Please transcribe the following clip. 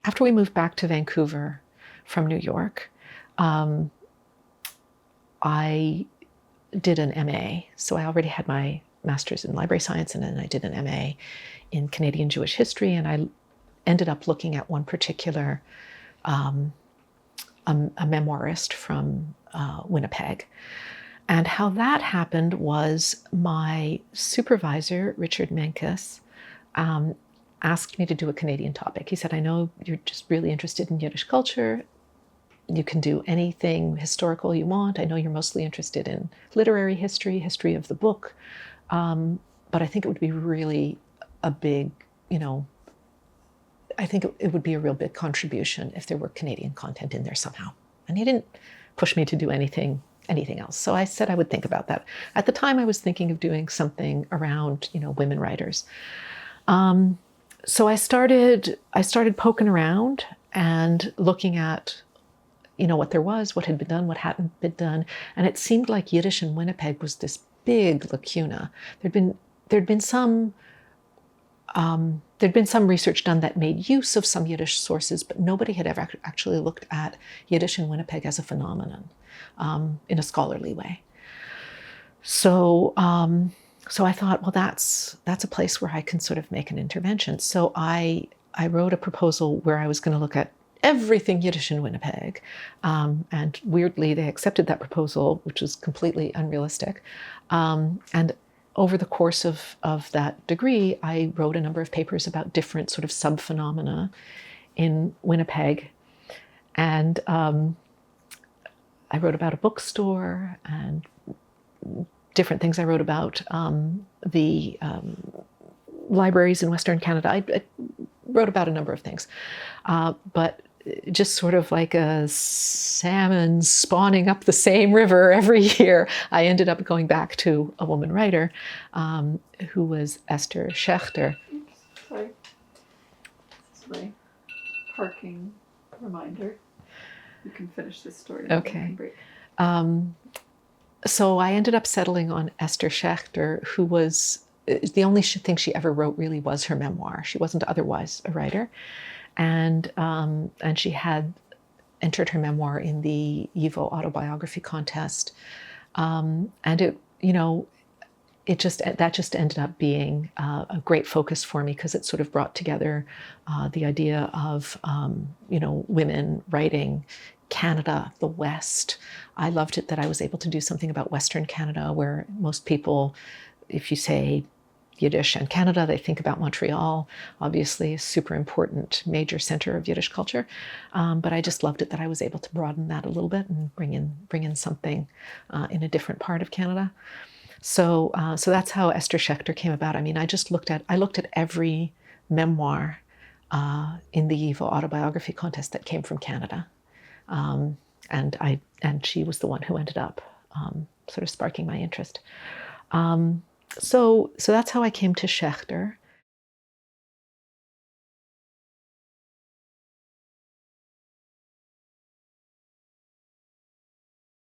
after we moved back to Vancouver from New York, I did an MA. So I already had my master's in library science, and then I did an MA in Canadian Jewish history, and I ended up looking at one particular a memoirist from Winnipeg. And how that happened was my supervisor, Richard Menkes, asked me to do a Canadian topic. He said, I know you're just really interested in Yiddish culture. You can do anything historical you want. I know you're mostly interested in literary history, history of the book. But I think it would be really a big, I think it would be a real big contribution if there were Canadian content in there somehow. And he didn't push me to do anything else. So I said I would think about that. At the time, I was thinking of doing something around, women writers. So I started poking around and looking at, what there was, what had been done, what hadn't been done. And it seemed like Yiddish in Winnipeg was this big lacuna. There'd been some research done that made use of some Yiddish sources, but nobody had ever actually looked at Yiddish in Winnipeg as a phenomenon in a scholarly way. So I thought, well, that's a place where I can sort of make an intervention. So I wrote a proposal where I was going to look at everything Yiddish in Winnipeg. And weirdly, they accepted that proposal, which was completely unrealistic. And over the course of that degree, I wrote a number of papers about different sort of sub-phenomena in Winnipeg. And I wrote about a bookstore and different things. I wrote about the libraries in Western Canada. I wrote about a number of things. But just sort of like a salmon spawning up the same river every year, I ended up going back to a woman writer who was Esther Shechter. Oops, sorry. This is my parking reminder. You can finish this story. Okay. So I ended up settling on Esther Shechter, who was, the only thing she ever wrote really was her memoir. She wasn't otherwise a writer. And she had entered her memoir in the YIVO autobiography contest. And that just ended up being a great focus for me, because it sort of brought together the idea of, women writing Canada, the West. I loved it that I was able to do something about Western Canada, where most people, if you say Yiddish and Canada, they think about Montreal, obviously a super important major center of Yiddish culture. But I just loved it that I was able to broaden that a little bit and bring in something in a different part of Canada. So that's how Esther Shechter came about. I mean, I looked at every memoir in the YIVO autobiography contest that came from Canada. And she was the one who ended up sort of sparking my interest. So that's how I came to Shechter.